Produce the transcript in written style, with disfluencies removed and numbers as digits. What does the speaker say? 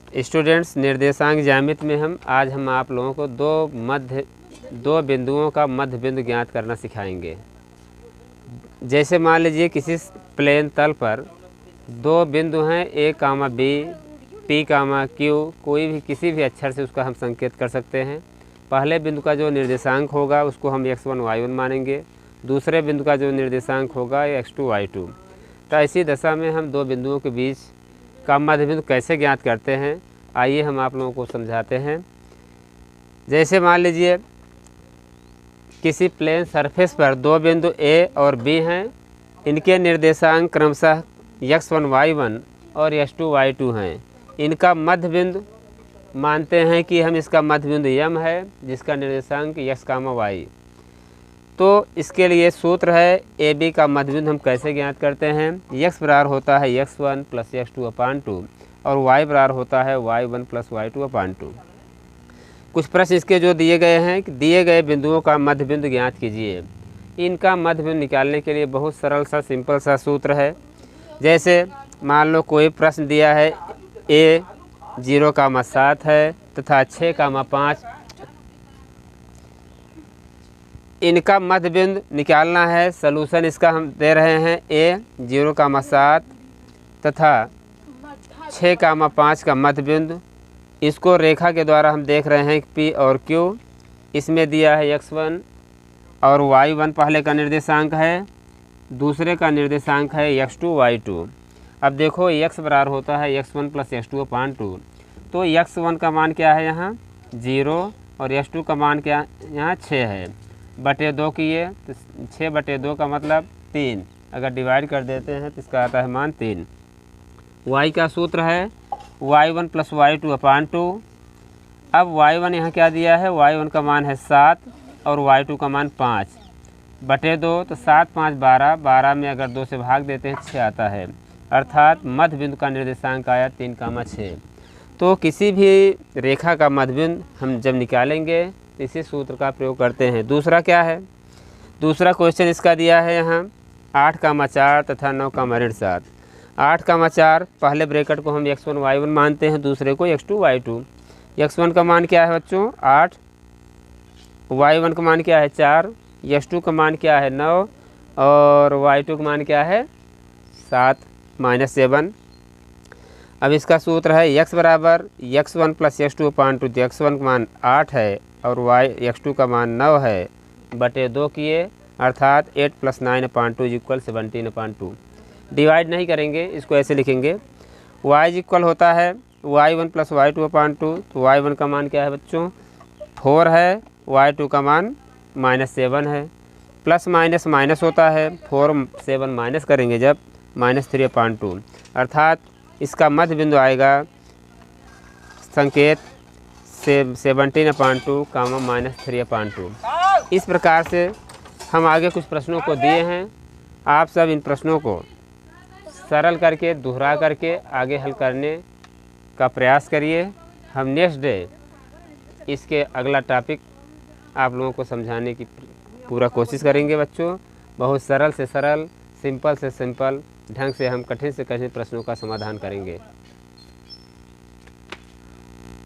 Students, निर्देशांक ज्यामिति में आज हम आप लोगों को दो बिंदुओं का मध्य बिंदु ज्ञात करना सिखाएंगे। जैसे मान लीजिए किसी प्लेन तल पर दो बिंदु हैं A, B, P, Q, कोई भी किसी भी अक्षर से उसका हम संकेत कर सकते हैं। पहले बिंदु का जो निर्देशांक होगा उसको हम x1 y1 मानेंगे, दूसरे बिंदु का जो निर्देशांक होगा x2 y2। तो ऐसी दशा में हम दो बिंदुओं के बीच का मध्य बिंदु कैसे ज्ञात करते हैं, आइए हम आप लोगों को समझाते हैं। जैसे मान लीजिए किसी प्लेन सरफेस पर दो बिंदु A और B हैं, इनके निर्देशांक क्रमशः x1 y1 और x2 y2 हैं। इनका मध्य बिंदु मानते हैं कि हम इसका मध्य बिंदु m है, जिसका निर्देशांक x, y। तो इसके लिए सूत्र है AB का मध्य बिंदु हम कैसे ज्ञात करते हैं। x बराबर होता है x1 प्लस x2/2 और y बराबर होता है y1 प्लस y2/2। कुछ प्रश्न इसके जो दिए गए हैं कि दिए गए बिंदुओं का मध्य बिंदु ज्ञात कीजिए। इनका मध्य बिंदु निकालने के लिए बहुत सरल सा सिंपल सा सूत्र है। जैसे मान लो कोई प्रश्न दिया है A 0,7 है तथा 6,5, इनका मध्य बिंदु निकालना है। सलूशन इसका हम दे रहे हैं A 0,7 तथा 6,5 का मध्य बिंदु। इसको रेखा के द्वारा हम देख रहे हैं P और Q। इसमें दिया है x1 और y1 पहले का निर्देशांक है, दूसरे का निर्देशांक है x2 y2। अब देखो x बराबर होता है x1 प्लस x2/2। तो x1 का मान क्या है यहाँ 0 और x2 का मान क्या यहाँ 6 है। बटे 2 किए तो 6/2 का मतलब 3। अगर डिवाइड कर देते हैं तो इसका आता है मान 3। y का सूत्र है y1 प्लस y2/2। अब y1 यहाँ क्या दिया है, y1 का मान है 7 और y2 का मान 5 बटे 2। तो 7, 5, 12, 12 में अगर 2 से भाग देते हैं 6 आता है, अर्थात मध्य बिंदु का निर्देशांक आया 3,6। तो किसी भी रेखा का मध्य बिंदु हम जब निकालेंगे इसी सूत्र का प्रयोग करते हैं। दूसरा क्या है, दूसरा क्वेश्चन इसका दिया है यहाँ 8,4 तथा 9,7। 8,4 पहले ब्रैकेट को हम x1 y1 मानते हैं, दूसरे को x2 y2। x1 का मान क्या है बच्चों 8, y1 का मान क्या है 4, x2 का मान क्या है 9 और y2 का मान क्या है 7 -7। अब इसका सूत्र है x बराबर x1 प्लस x2/2। तो x1 का मान 8 है और x2 का मान 9 है, बटे 2 किए अर्थात 8 + 9/2 = 17/2। डिवाइड नहीं करेंगे, इसको ऐसे लिखेंगे y इक्वल होता है y1 प्लस y2/2। तो y1 का मान क्या है बच्चों 4 है, y2 का मान -7 है। प्लस माइनस माइनस होता है, 4 7 माइनस करेंगे जब -3/2, अर्थात इसका मध्य बिंदु आएगा संकेत 17/2, -3/2। इस प्रकार से हम आगे कुछ प्रश्नों को दिए हैं। आप सब इन प्रश्नों को सरल करके दोहरा करके आगे हल करने का प्रयास करिए। हम नेक्स्ट डे इसके अगला टॉपिक आप लोगों को समझाने की पूरा कोशिश करेंगे बच्चों। बहुत सरल से सरल, सिंपल से सिंपल ढंग से हम कठिन से कठिन प्रश्नों का समाधान करेंगे।